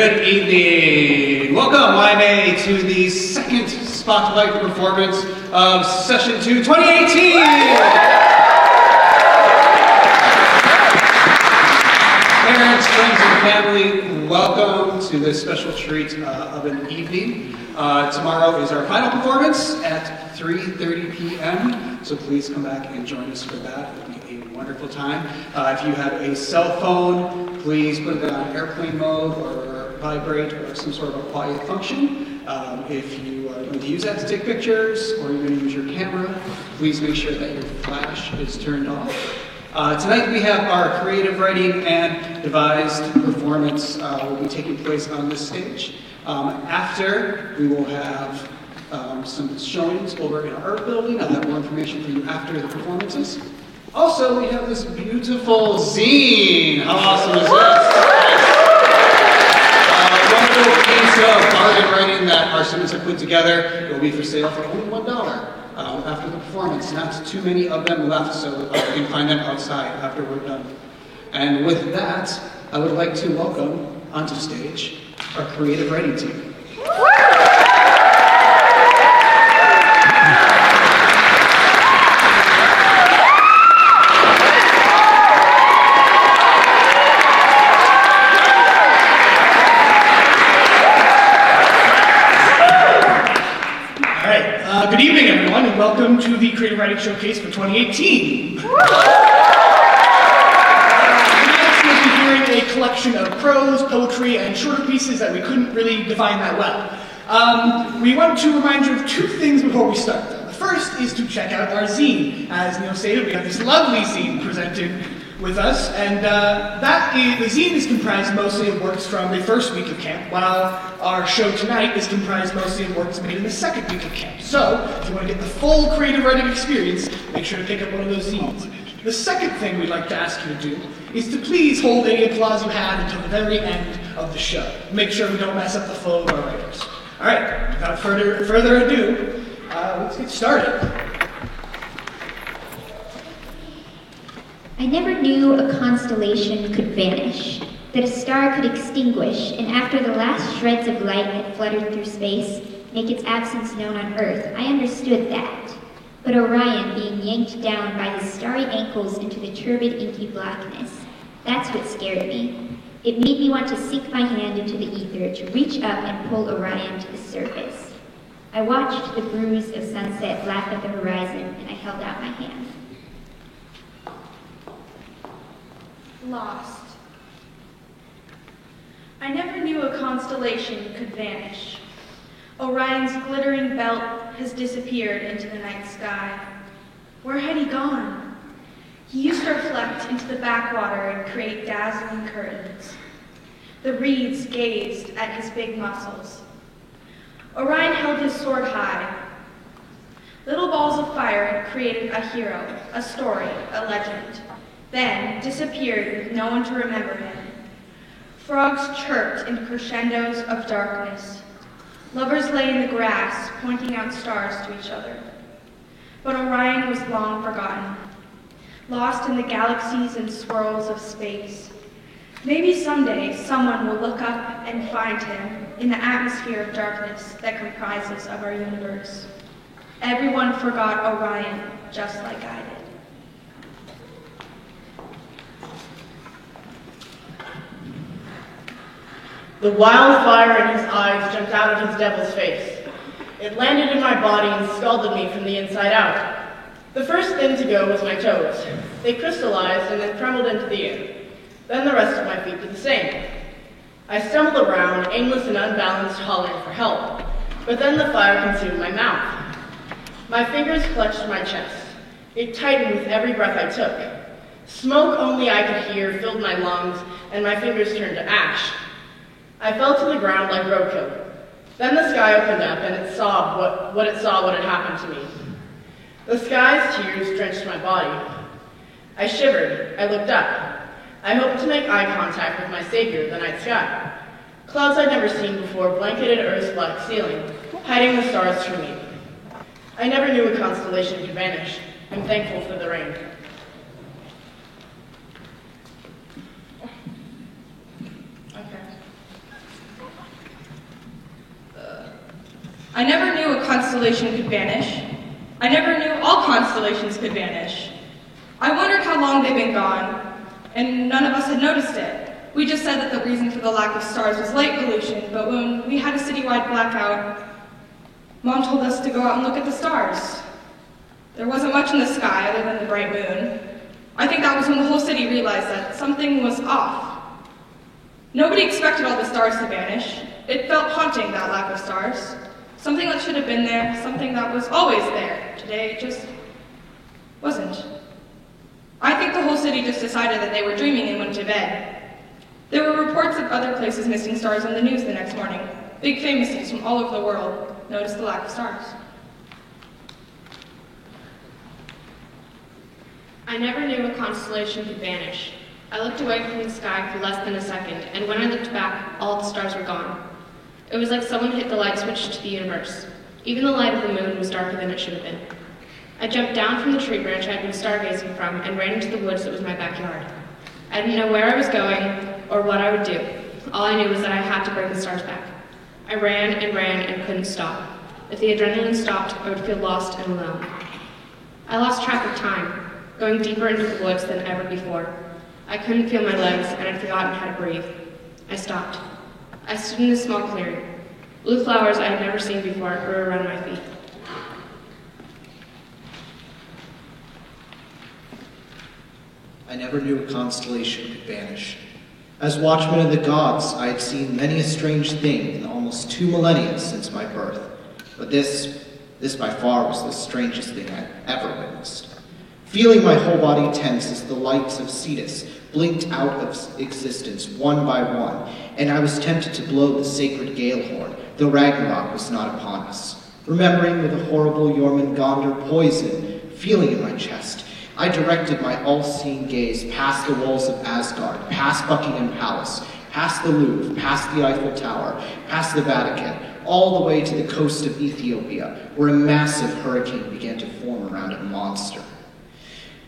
Good evening. Welcome, YMA, to the second Spotlight performance of Session 2 2018. Parents, friends, and family, welcome to this special treat of an evening. Tomorrow is our final performance at 3:30 p.m., so please come back and join us for that. It'll be a wonderful time. If you have a cell phone, please put it on airplane mode or vibrate or some sort of a quiet function. If you are going to use that to take pictures or you're going to use your camera, please make sure that your flash is turned off. Tonight we have our creative writing and devised performance will be taking place on this stage. After, we will have some showings over in our art building. I'll have more information for you after the performances. Also, we have this beautiful zine. How awesome is this? Wonderful piece of art and writing that our students have put together. It will be for sale for only $1 after the performance. Not too many of them left, so you can find them outside after we're done. And with that, I would like to welcome onto stage our creative writing team. Good evening, everyone, and welcome to the Creative Writing Showcase for 2018. Tonight we'll be hearing a collection of prose, poetry, and shorter pieces that we couldn't really define that well. We want to remind you of two things before we start. The first is to check out our zine. As Neil stated, we have this lovely zine presented with us, and the zine is comprised mostly of works from the first week of camp, while our show tonight is comprised mostly of works made in the second week of camp. So, if you want to get the full creative writing experience, make sure to pick up one of those zines. The second thing we'd like to ask you to do is to please hold any applause you have until the very end of the show. Make sure we don't mess up the flow of our writers. All right, without further ado, let's get started. I never knew a constellation could vanish, that a star could extinguish, and after the last shreds of light had fluttered through space, make its absence known on Earth. I understood that. But Orion being yanked down by his starry ankles into the turbid, inky blackness, that's what scared me. It made me want to sink my hand into the ether, to reach up and pull Orion to the surface. I watched the bruise of sunset lap at the horizon, and I held out my hand. Lost. I never knew a constellation could vanish. Orion's glittering belt has disappeared into the night sky. Where had he gone? He used to reflect into the backwater and create dazzling curtains. The reeds gazed at his big muscles. Orion held his sword high. Little balls of fire had created a hero, a story, a legend. Then disappeared with no one to remember him. Frogs chirped in crescendos of darkness. Lovers lay in the grass, pointing out stars to each other. But Orion was long forgotten, lost in the galaxies and swirls of space. Maybe someday someone will look up and find him in the atmosphere of darkness that comprises of our universe. Everyone forgot Orion, just like I did. The wildfire in his eyes jumped out of his devil's face. It landed in my body and scalded me from the inside out. The first thing to go was my toes. They crystallized and then crumbled into the air. Then the rest of my feet did the same. I stumbled around, aimless and unbalanced, hollering for help. But then the fire consumed my mouth. My fingers clutched my chest. It tightened with every breath I took. Smoke only I could hear filled my lungs, and my fingers turned to ash. I fell to the ground like roadkill. Then the sky opened up, and it saw what had happened to me. The sky's tears drenched my body. I shivered. I looked up. I hoped to make eye contact with my savior, the night sky. Clouds I'd never seen before blanketed Earth's black ceiling, hiding the stars from me. I never knew a constellation could vanish. I'm thankful for the rain. I never knew a constellation could vanish. I never knew all constellations could vanish. I wondered how long they'd been gone, and none of us had noticed it. We just said that the reason for the lack of stars was light pollution, but when we had a citywide blackout, Mom told us to go out and look at the stars. There wasn't much in the sky other than the bright moon. I think that was when the whole city realized that something was off. Nobody expected all the stars to vanish. It felt haunting, that lack of stars. Something that should have been there, something that was always there. Today, it just wasn't. I think the whole city just decided that they were dreaming and went to bed. There were reports of other places missing stars on the news the next morning. Big famous cities from all over the world noticed the lack of stars. I never knew a constellation could vanish. I looked away from the sky for less than a second, and when I looked back, all the stars were gone. It was like someone hit the light switch to the universe. Even the light of the moon was darker than it should have been. I jumped down from the tree branch I had been stargazing from and ran into the woods that was my backyard. I didn't know where I was going or what I would do. All I knew was that I had to bring the stars back. I ran and couldn't stop. If the adrenaline stopped, I would feel lost and alone. I lost track of time, going deeper into the woods than ever before. I couldn't feel my legs, and I'd forgotten how to breathe. I stopped. I stood in a small clearing. Blue flowers I had never seen before grew around my feet. I never knew a constellation could vanish. As watchman of the gods, I had seen many a strange thing in the almost 2 millennia since my birth. But this by far was the strangest thing I'd ever witnessed. Feeling my whole body tense as the lights of Cetus blinked out of existence one by one, and I was tempted to blow the sacred gale horn, though Ragnarok was not upon us. Remembering with a horrible Jormungandr poison feeling in my chest, I directed my all-seeing gaze past the walls of Asgard, past Buckingham Palace, past the Louvre, past the Eiffel Tower, past the Vatican, all the way to the coast of Ethiopia, where a massive hurricane began to form around a monster.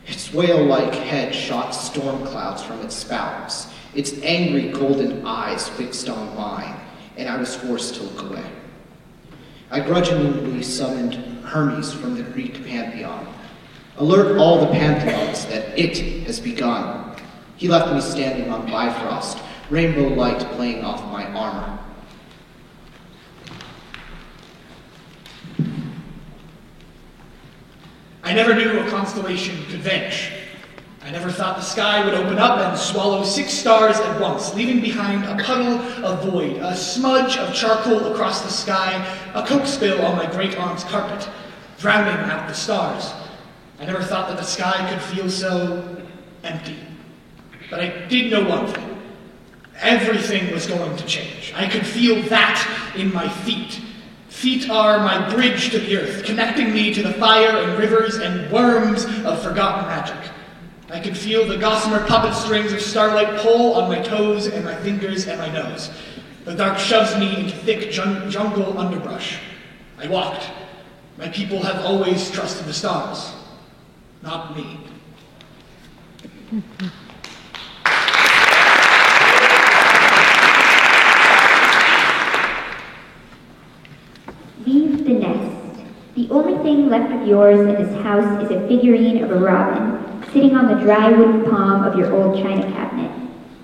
Its whale-like head shot storm clouds from its spouts, its angry golden eyes fixed on mine, and I was forced to look away. I grudgingly summoned Hermes from the Greek pantheon. Alert all the pantheons that it has begun. He left me standing on Bifrost, rainbow light playing off my armor. I never knew a constellation could vanish. I never thought the sky would open up and swallow 6 stars at once, leaving behind a puddle of void, a smudge of charcoal across the sky, a coke spill on my great-aunt's carpet, drowning out the stars. I never thought that the sky could feel so empty. But I did know one thing. Everything was going to change. I could feel that in my feet. Feet are my bridge to the earth, connecting me to the fire and rivers and worms of forgotten magic. I could feel the gossamer puppet strings of starlight pull on my toes and my fingers and my nose. The dark shoves me into thick jungle underbrush. I walked. My people have always trusted the stars, not me. Leave the nest. The only thing left of yours in this house is a figurine of a robin, sitting on the dry wooden palm of your old china cabinet.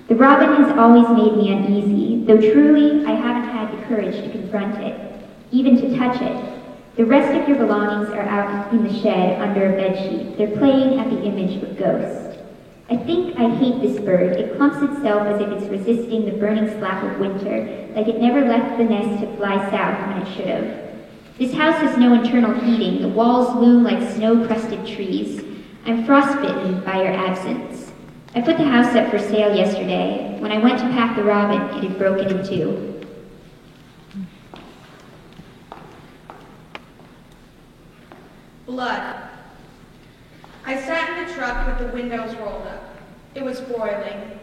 The robin has always made me uneasy, though truly I haven't had the courage to confront it, even to touch it. The rest of your belongings are out in the shed under a bedsheet. They're playing at the image of a ghost. I think I hate this bird. It clumps itself as if it's resisting the burning slap of winter, like it never left the nest to fly south when it should have. This house has no internal heating. The walls loom like snow-crusted trees. I'm frostbitten by your absence. I put the house up for sale yesterday. When I went to pack the robin, it had broken in two. Blood. I sat in the truck with the windows rolled up. It was broiling.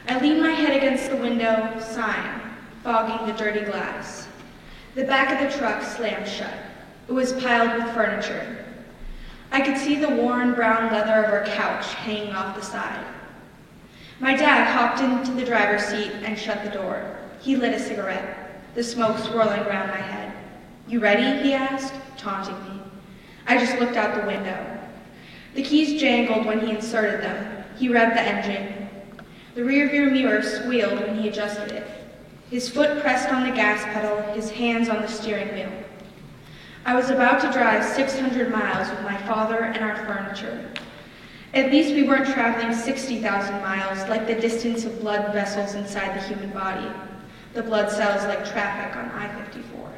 I leaned my head against the window, sighing, fogging the dirty glass. The back of the truck slammed shut. It was piled with furniture. I could see the worn brown leather of our couch hanging off the side. My dad hopped into the driver's seat and shut the door. He lit a cigarette, the smoke swirling around my head. "You ready?" he asked, taunting me. I just looked out the window. The keys jangled when he inserted them. He revved the engine. The rearview mirror squealed when he adjusted it. His foot pressed on the gas pedal, his hands on the steering wheel. I was about to drive 600 miles with my father and our furniture. At least we weren't traveling 60,000 miles like the distance of blood vessels inside the human body. The blood cells like traffic on I-54.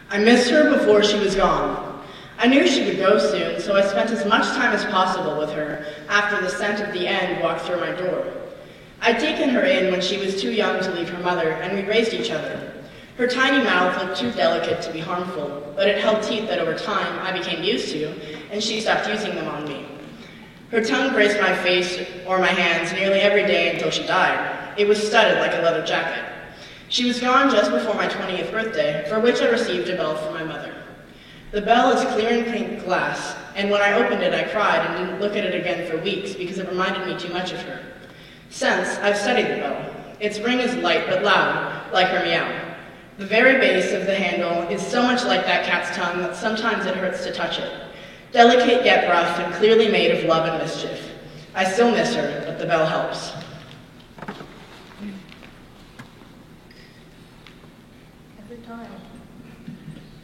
I missed her before she was gone. I knew she would go soon, so I spent as much time as possible with her after the scent of the end walked through my door. I'd taken her in when she was too young to leave her mother, and we raised each other. Her tiny mouth looked too delicate to be harmful, but it held teeth that over time I became used to, and she stopped using them on me. Her tongue graced my face or my hands nearly every day until she died. It was studded like a leather jacket. She was gone just before my 20th birthday, for which I received a bell from my mother. The bell is clear and pink glass, and when I opened it I cried and didn't look at it again for weeks because it reminded me too much of her. Since, I've studied the bell. Its ring is light but loud, like her meow. The very base of the handle is so much like that cat's tongue that sometimes it hurts to touch it. Delicate yet rough and clearly made of love and mischief. I still miss her, but the bell helps. Every time.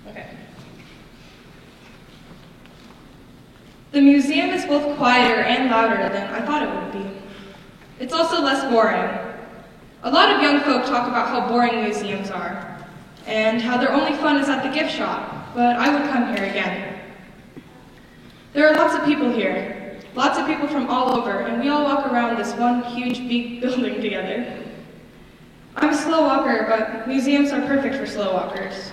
Okay. The museum is both quieter and louder than I thought it would be. It's also less boring. A lot of young folk talk about how boring museums are, and how their only fun is at the gift shop, but I would come here again. There are lots of people here, lots of people from all over, and we all walk around this one huge big building together. I'm a slow walker, but museums are perfect for slow walkers.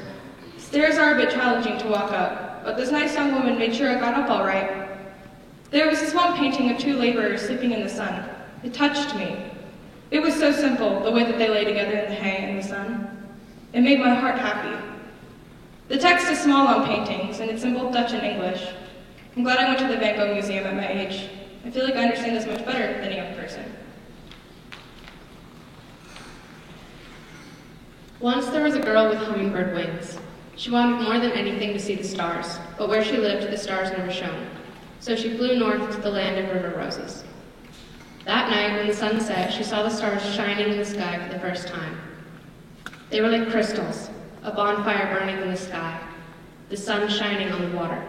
Stairs are a bit challenging to walk up, but this nice young woman made sure I got up all right. There was this one painting of two laborers sleeping in the sun. It touched me. It was so simple, the way that they lay together in the hay in the sun. It made my heart happy. The text is small on paintings, and it's in both Dutch and English. I'm glad I went to the Van Gogh Museum at my age. I feel like I understand this much better than a young person. Once there was a girl with hummingbird wings. She wanted more than anything to see the stars, but where she lived, the stars never shone. So she flew north to the land of river roses. That night, when the sun set, she saw the stars shining in the sky for the first time. They were like crystals, a bonfire burning in the sky, the sun shining on the water.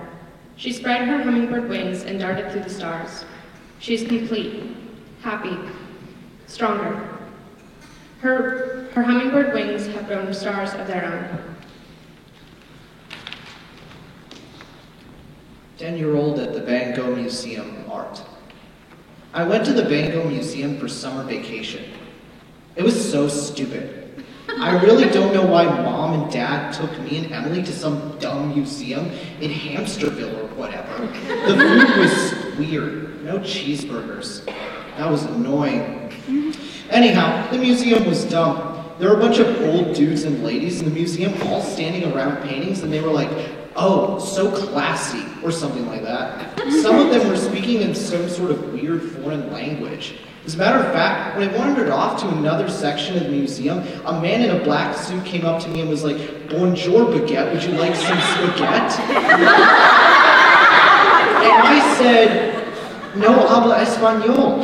She spread her hummingbird wings and darted through the stars. She is complete, happy, stronger. Her hummingbird wings have grown stars of their own. 10-year-old at the Van Gogh Museum of Art. I went to the Van Gogh Museum for summer vacation. It was so stupid. I really don't know why Mom and Dad took me and Emily to some dumb museum in Hamsterville or whatever. The food was weird. No cheeseburgers. That was annoying. Anyhow, the museum was dumb. There were a bunch of old dudes and ladies in the museum all standing around paintings, and they were like, "Oh, so classy," or something like that. Some of them were speaking in some sort of weird foreign language. As a matter of fact, when I wandered off to another section of the museum, a man in a black suit came up to me and was like, "Bonjour, baguette, would you like some spaghetti?" And I said, "No habla español."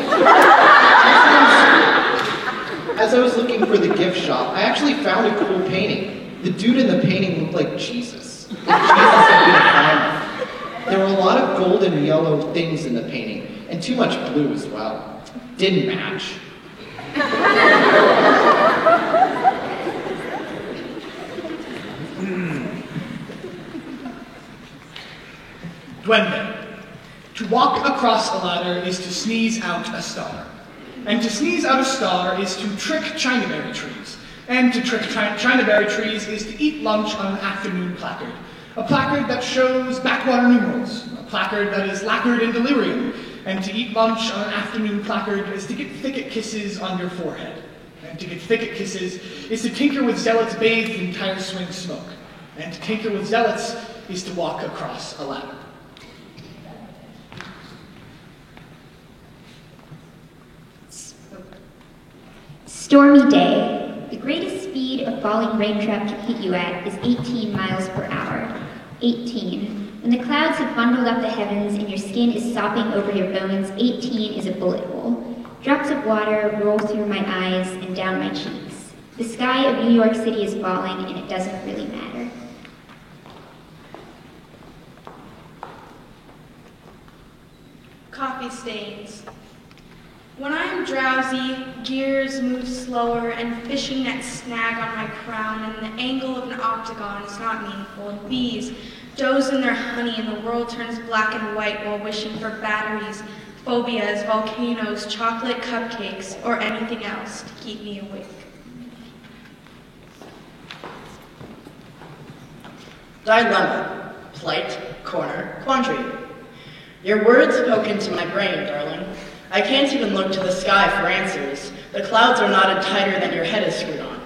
As I was looking for the gift shop, I actually found a cool painting. The dude in the painting looked like Jesus. Like Jesus had been a fireman. There were a lot of gold and yellow things in the painting, and too much blue as well. Didn't match. Duende. To walk across a ladder is to sneeze out a star. And to sneeze out a star is to trick Chinaberry trees. And to trick Chinaberry trees is to eat lunch on an afternoon placard. A placard that shows backwater numerals. A placard that is lacquered in delirium. And to eat lunch on an afternoon placard is to get thicket kisses on your forehead. And to get thicket kisses is to tinker with zealots bathed in tire swing smoke. And to tinker with zealots is to walk across a ladder. Stormy day. The greatest speed a falling raindrop can hit you at is 18 miles per hour. 18. When the clouds have bundled up the heavens and your skin is sopping over your bones, 18 is a bullet hole. Drops of water roll through my eyes and down my cheeks. The sky of New York City is falling, and it doesn't really matter. Coffee stains. When I am drowsy, gears move slower and fishing nets snag on my crown, and the angle of an octagon is not meaningful, and bees doze in their honey, and the world turns black and white while wishing for batteries, phobias, volcanoes, chocolate cupcakes, or anything else to keep me awake. Dilemma, plight, corner, quandary. Your words poke into my brain, darling. I can't even look to the sky for answers. The clouds are knotted tighter than your head is screwed on.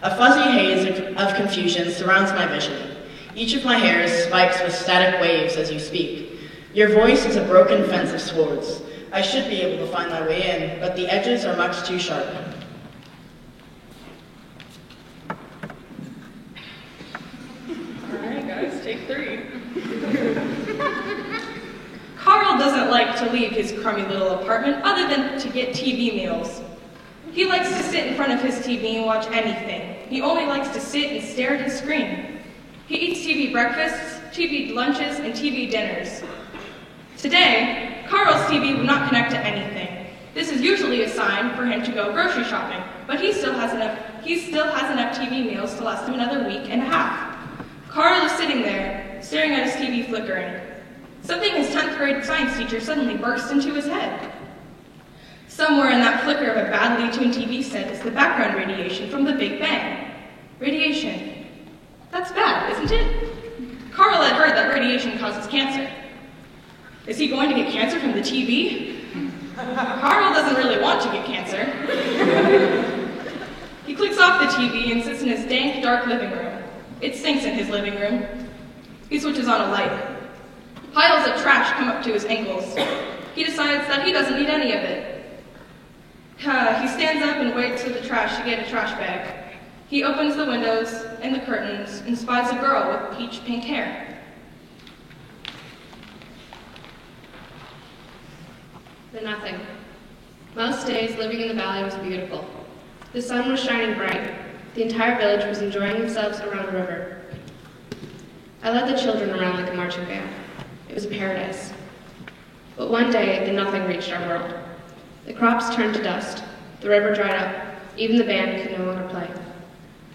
A fuzzy haze of confusion surrounds my vision. Each of my hairs spikes with static waves as you speak. Your voice is a broken fence of swords. I should be able to find my way in, but the edges are much too sharp. All right, guys, take 3. Carl doesn't like to leave his crummy little apartment other than to get TV meals. He likes to sit in front of his TV and watch anything. He only likes to sit and stare at his screen. He eats TV breakfasts, TV lunches, and TV dinners. Today, Carl's TV would not connect to anything. This is usually a sign for him to go grocery shopping, but he still has enough TV meals to last him another week and a half. Carl is sitting there, staring at his TV flickering. Something his 10th grade science teacher suddenly burst into his head. Somewhere in that flicker of a badly tuned TV set is the background radiation from the Big Bang. Radiation. That's bad, isn't it? Carl had heard that radiation causes cancer. Is he going to get cancer from the TV? Carl doesn't really want to get cancer. He clicks off the TV and sits in his dank, dark living room. It stinks in his living room. He switches on a light. Piles of trash come up to his ankles. He decides that he doesn't need any of it. He stands up and waits for the trash to get a trash bag. He opens the windows and the curtains and spies a girl with peach pink hair. The nothing. Most days living in the valley was beautiful. The sun was shining bright. The entire village was enjoying themselves around the river. I led the children around like a marching band. It was paradise. But one day, the nothing reached our world. The crops turned to dust. The river dried up. Even the band could no longer play.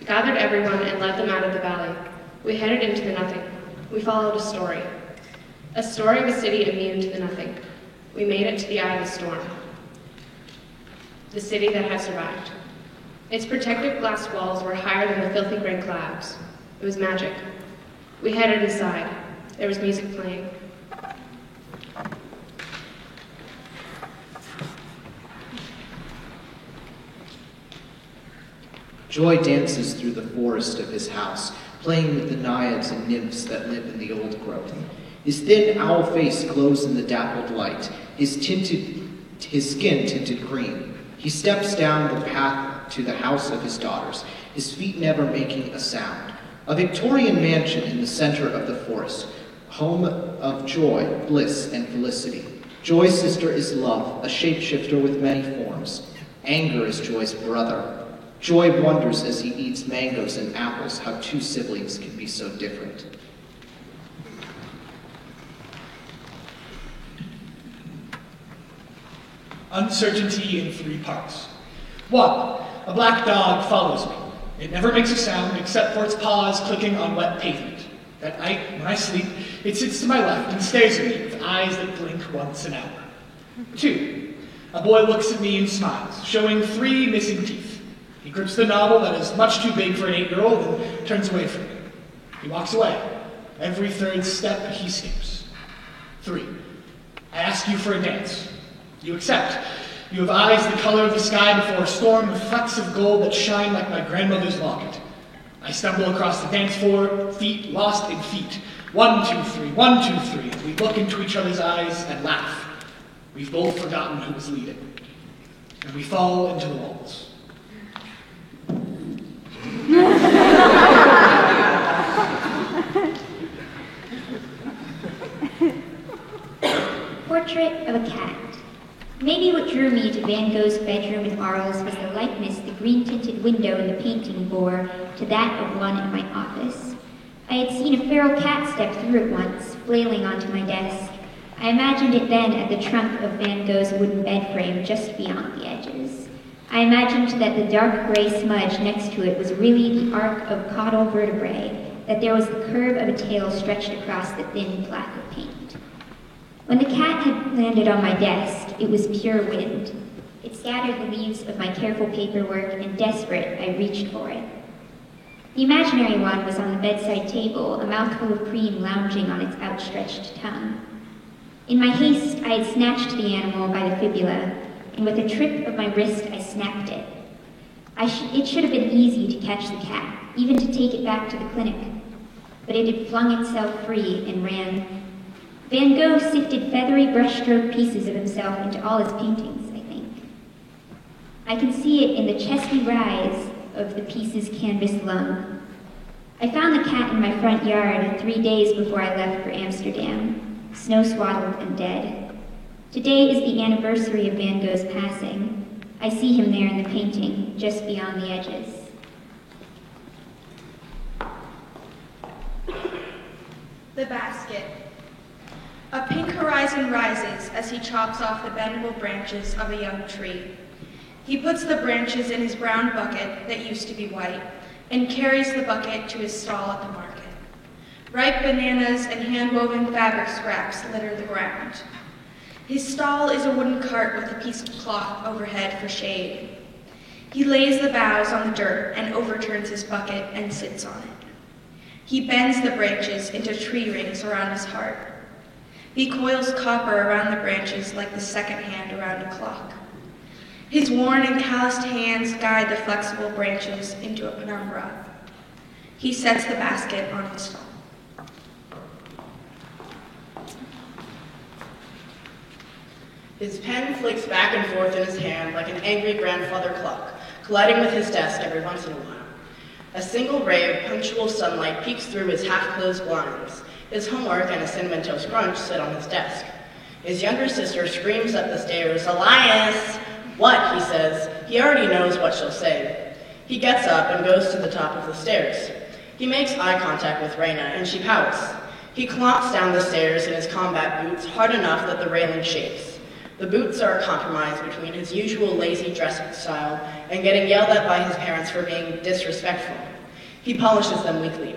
We gathered everyone and led them out of the valley. We headed into the nothing. We followed a story. A story of a city immune to the nothing. We made it to the eye of the storm. The city that has survived. Its protective glass walls were higher than the filthy gray clouds. It was magic. We headed inside. There was music playing. Joy dances through the forest of his house, playing with the naiads and nymphs that live in the old growth. His thin owl face glows in the dappled light, his skin tinted green. He steps down the path to the house of his daughters, his feet never making a sound. A Victorian mansion in the center of the forest, home of joy, bliss, and felicity. Joy's sister is love, a shapeshifter with many forms. Anger is Joy's brother. Joy wonders as he eats mangoes and apples how two siblings can be so different. Uncertainty in 3 parts. 1. A black dog follows me. It never makes a sound except for its paws clicking on wet pavement. At night, when I sleep, it sits to my left and stares at me with eyes that blink once an hour. 2. A boy looks at me and smiles, showing 3 missing teeth. He grips the novel that is much too big for an 8-year-old and turns away from me. He walks away. Every 3rd step, he skips. 3. I ask you for a dance. You accept. You have eyes the color of the sky before a storm of flecks of gold that shine like my grandmother's locket. I stumble across the dance floor, feet lost in feet. 1, 2, 3, 1, 2, 3. We look into each other's eyes and laugh. We've both forgotten who was leading. And we fall into the waltz. green-tinted window in the painting bore to that of one in my office. I had seen a feral cat step through it once, flailing onto my desk. I imagined it then at the trunk of Van Gogh's wooden bed frame just beyond the edges. I imagined that the dark gray smudge next to it was really the arc of caudal vertebrae, that there was the curve of a tail stretched across the thin plaque of paint. When the cat had landed on my desk, it was pure wind. It scattered the leaves of my careful paperwork, and desperate, I reached for it. The imaginary one was on the bedside table, a mouthful of cream lounging on its outstretched tongue. In my haste, I had snatched the animal by the fibula, and with a trip of my wrist, I snapped it. It should have been easy to catch the cat, even to take it back to the clinic. But it had flung itself free and ran. Van Gogh sifted feathery brushstroke pieces of himself into all his paintings, I think. I can see it in the chesty rise of the piece's canvas lung. I found the cat in my front yard 3 days before I left for Amsterdam, snow-swaddled and dead. Today is the anniversary of Van Gogh's passing. I see him there in the painting, just beyond the edges. The basket. A pink horizon rises as he chops off the bendable branches of a young tree. He puts the branches in his brown bucket that used to be white and carries the bucket to his stall at the market. Ripe bananas and hand-woven fabric scraps litter the ground. His stall is a wooden cart with a piece of cloth overhead for shade. He lays the boughs on the dirt and overturns his bucket and sits on it. He bends the branches into tree rings around his heart. He coils copper around the branches like the second hand around a clock. His worn and calloused hands guide the flexible branches into a penumbra. He sets the basket on his stall. His pen flicks back and forth in his hand like an angry grandfather clock, colliding with his desk every once in a while. A single ray of punctual sunlight peeks through his half-closed blinds. His homework and a Cinnamon Toast Crunch sit on his desk. His younger sister screams up the stairs, "Elias!" "What?" he says. He already knows what she'll say. He gets up and goes to the top of the stairs. He makes eye contact with Raina, and she pouts. He clomps down the stairs in his combat boots hard enough that the railing shakes. The boots are a compromise between his usual lazy dressing style and getting yelled at by his parents for being disrespectful. He polishes them weekly.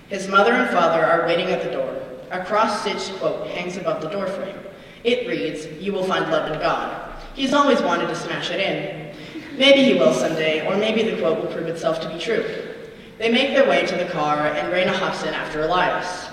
His mother and father are waiting at the door. A cross-stitched quote hangs above the doorframe. It reads, "You will find love in God." He's always wanted to smash it in. Maybe he will someday, or maybe the quote will prove itself to be true. They make their way to the car, and Raina hops in after Elias.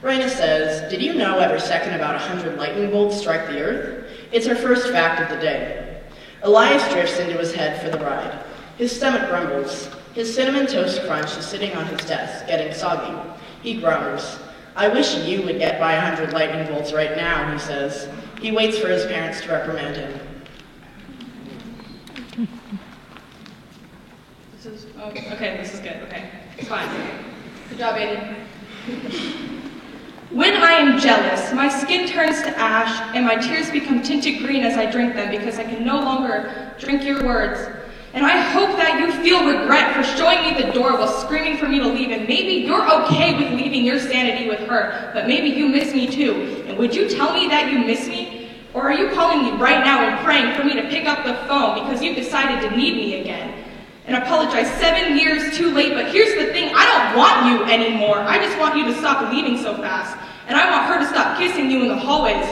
Raina says, "Did you know every second about 100 lightning bolts strike the earth?" It's her first fact of the day. Elias drifts into his head for the ride. His stomach grumbles. His Cinnamon Toast Crunch is sitting on his desk, getting soggy. He groans. "I wish you would get by 100 lightning bolts right now," he says. He waits for his parents to reprimand him. This is good. Okay, it's fine. Good job, Aiden. When I am jealous, my skin turns to ash and my tears become tinted green as I drink them because I can no longer drink your words. And I hope that you feel regret for showing me the door while screaming for me to leave, and maybe you're okay with leaving your sanity with her, but maybe you miss me too. And would you tell me that you miss me? Or are you calling me right now and praying for me to pick up the phone because you've decided to need me again? And apologize 7 years too late, but here's the thing, I don't want you anymore. I just want you to stop leaving so fast. And I want her to stop kissing you in the hallways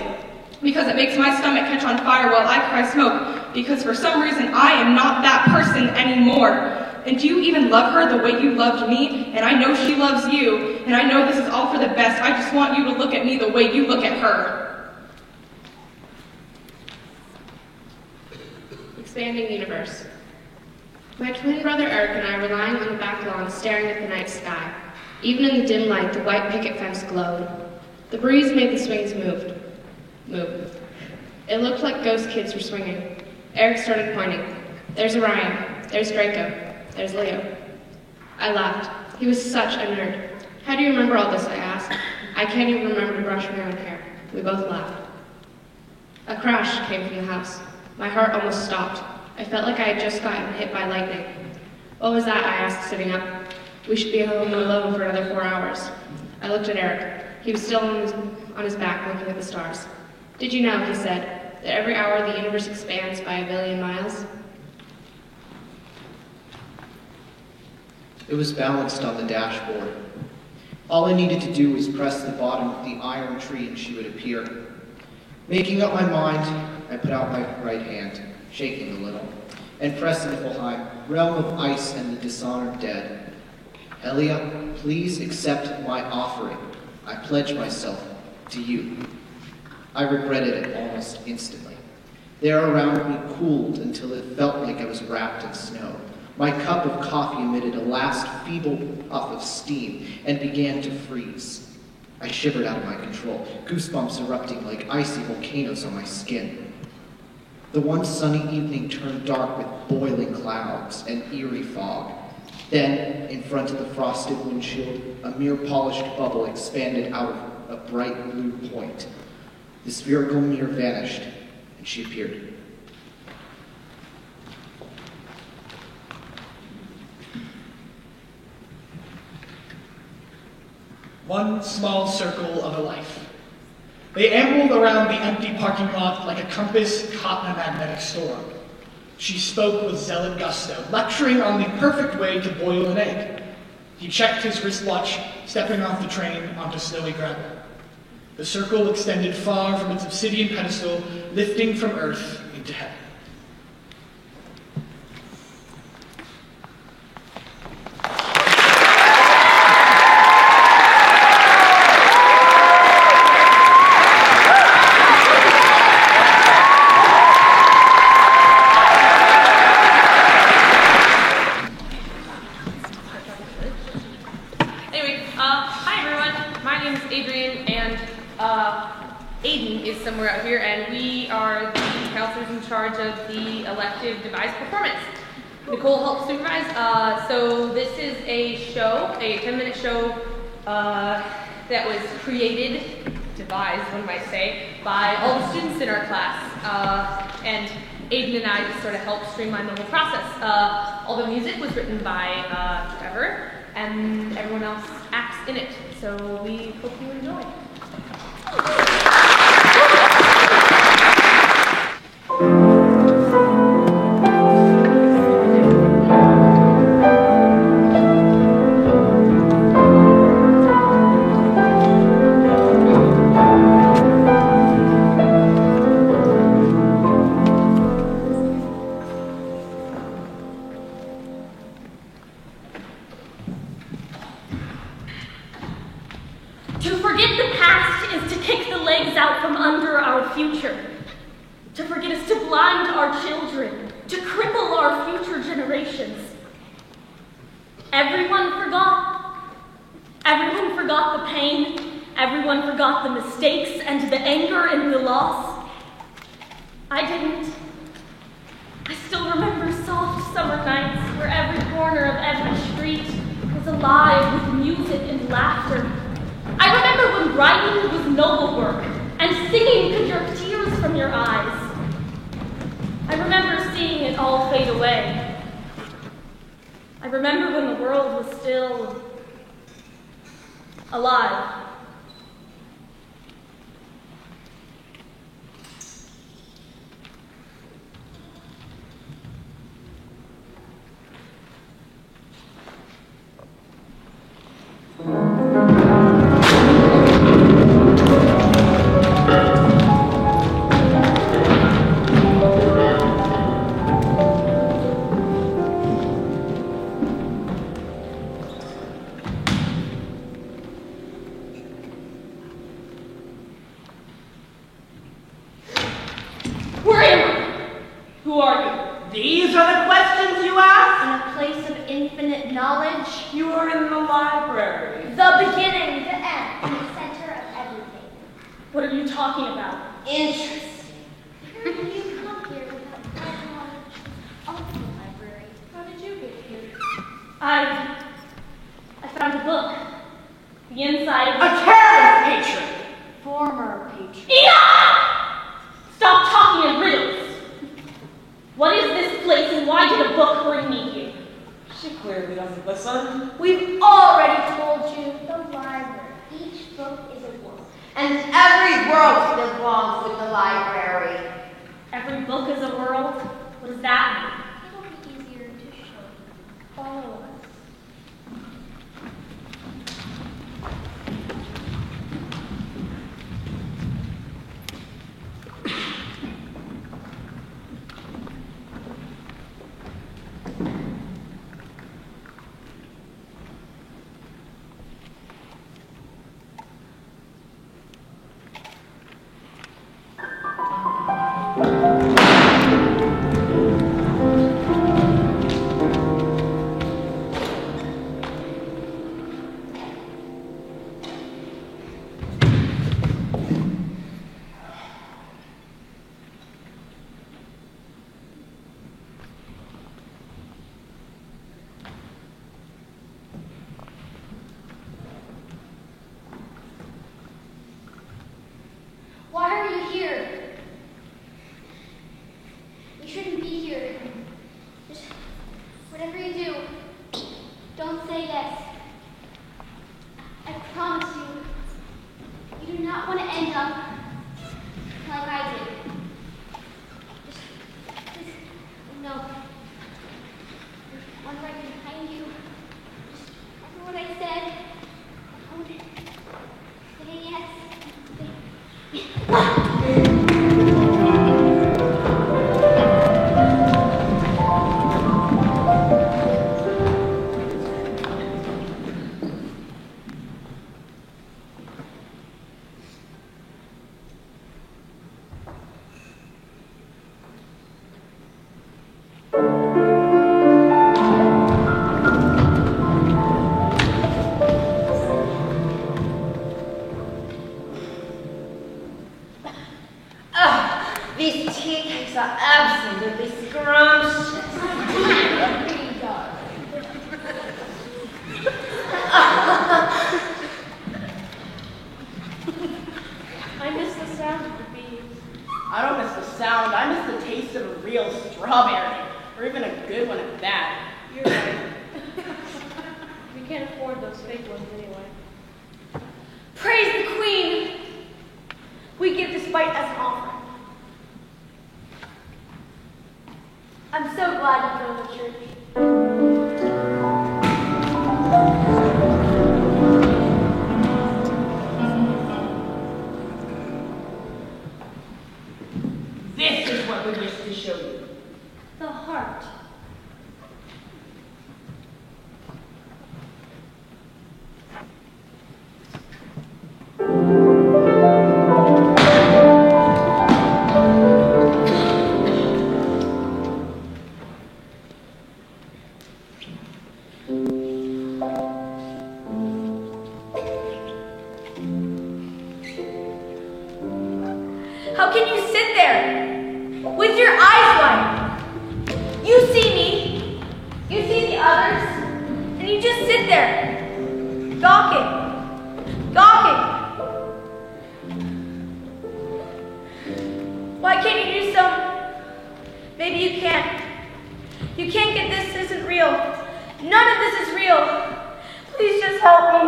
because it makes my stomach catch on fire while I cry smoke because for some reason I am not that person anymore. And do you even love her the way you loved me? And I know she loves you, and I know this is all for the best. I just want you to look at me the way you look at her. Expanding universe. My twin brother Eric and I were lying on the back lawn staring at the night sky. Even in the dim light, the white picket fence glowed. The breeze made the swings move. It looked like ghost kids were swinging. Eric started pointing. "There's Orion. There's Draco. There's Leo." I laughed. He was such a nerd. "How do you remember all this?" I asked. "I can't even remember to brush my own hair." We both laughed. A crash came from the house. My heart almost stopped. I felt like I had just gotten hit by lightning. What was that? I asked, sitting up. We should be home alone for another 4 hours. I looked at Eric. He was still on his back looking at the stars. Did you know, he said, that every hour the universe expands by 1 billion miles? It was balanced on the dashboard. All I needed to do was press the bottom of the iron tree and she would appear. Making up my mind, I put out my right hand, shaking a little, and pressed Niflheim, realm of ice and the dishonored dead. Elia, please accept my offering. I pledge myself to you. I regretted it almost instantly. The air around me cooled until it felt like I was wrapped in snow. My cup of coffee emitted a last feeble puff of steam and began to freeze. I shivered out of my control, goosebumps erupting like icy volcanoes on my skin. The one sunny evening turned dark with boiling clouds and eerie fog. Then, in front of the frosted windshield, a mere polished bubble expanded out of a bright blue point. The spherical mirror vanished, and she appeared. One small circle of a life. They ambled around the empty parking lot like a compass caught in a magnetic storm. She spoke with zealot gusto, lecturing on the perfect way to boil an egg. He checked his wristwatch, stepping off the train onto snowy gravel. The circle extended far from its obsidian pedestal, lifting from earth into heaven. Somewhere out here, and we are the counselors in charge of the elective devised performance. Nicole helps supervise. So this is a show, a 10-minute show that was devised, one might say, by all the students in our class. And Aiden and I just sort of helped streamline the whole process. All the music was written by Trevor, and everyone else acts in it. So we hope you enjoy. To forget the past is to kick the legs out from under our future. To forget is to blind our children, to cripple our future generations. Everyone forgot. Everyone forgot the pain. Everyone forgot the mistakes and the anger and the loss. I didn't. I still remember soft summer nights where every corner of every street was alive with music and laughter. I remember when writing was noble work and singing could jerk tears from your eyes. I remember seeing it all fade away. I remember when the world was still alive. Where am I? Who are you? These are the questions you ask? In a place of infinite knowledge. You are in the library. The beginning, the end, and the center of everything. What are you talking about? Interesting. Where did you come here without prior knowledge of the library? How did you get here? I found a book. The inside of A careless patron. Former patron. Enough! Stop talking in riddles. What is this place? Then why did a book bring me here? She clearly doesn't listen. We've already told you the library. Each book is a world. And every world belongs with the library. Every book is a world? What does that It'll be easier to show you. Follow us. Why are you here? You shouldn't be here. Just whatever you do, don't say yes. I promise you, you do not want to end up like I did. Just no. There's one right behind you. Just after what I said, don't say yes. These tea cakes are absolutely scrumptious. I miss the sound of the bees. I don't miss the sound. I miss the taste of a real strawberry, or even a good one at that. You're right. We can't afford those fake ones anyway. Praise the Queen! We give this bite as an offering. I'm so glad you joined the church. This is what we wish to show you. The heart. How can you sit there with your eyes wide? You see me, you see the others, and you just sit there, gawking, gawking. Why can't you do something? Maybe you can't. You can't get this isn't real. None of this is real. Please just help me.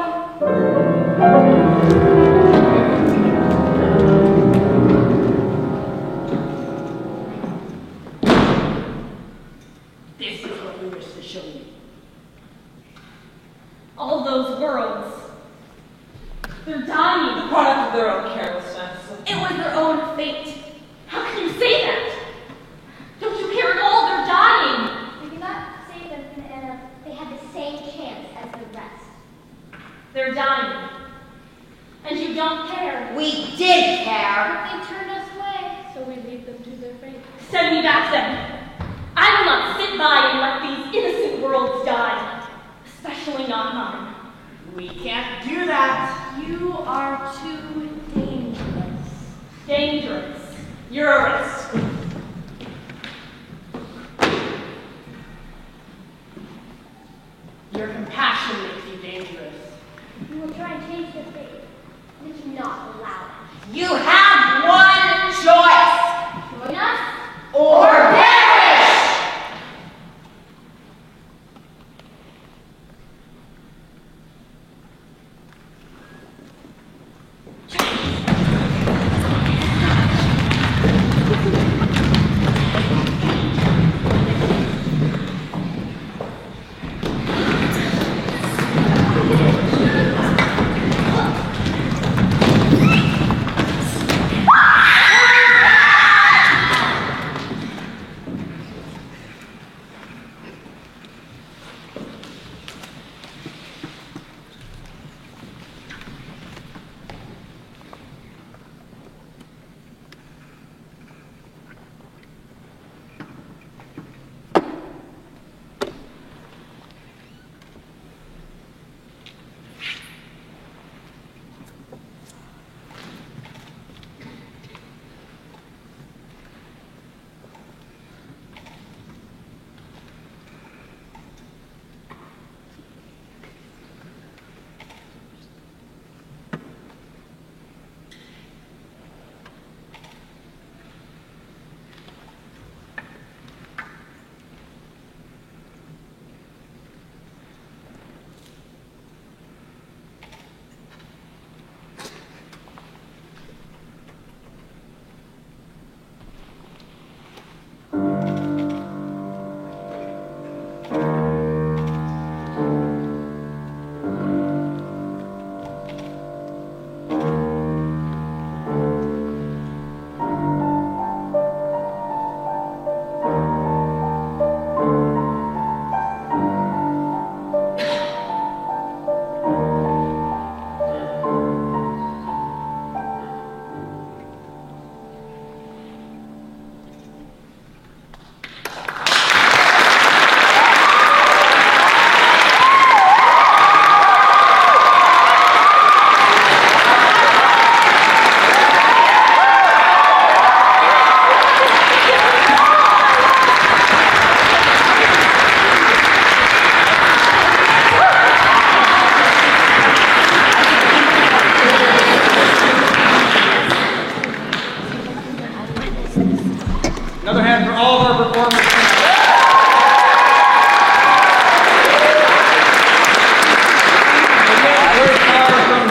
This is what we wish to show you. All those worlds. They're dying. The product of their own carelessness. It was their own fate. How can you say that? Don't you care at all? They're dying. We cannot save them from the end. They had the same chance as the rest. They're dying. And you don't care. We did care. But they turned us away, so we leave them to their fate. Send me back then. I will not sit by and let these innocent worlds die. Especially not mine. We can't do that. You are too dangerous. Dangerous. You're a risk. Your compassion makes you dangerous. You will try and change their fate. We cannot allow it. You have one choice. Join us? Or perish!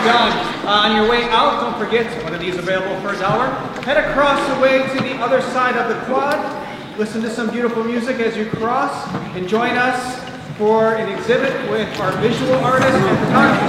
done. On your way out, don't forget, one of these available for $1. Head across the way to the other side of the quad. Listen to some beautiful music as you cross, and join us for an exhibit with our visual artist and photographer.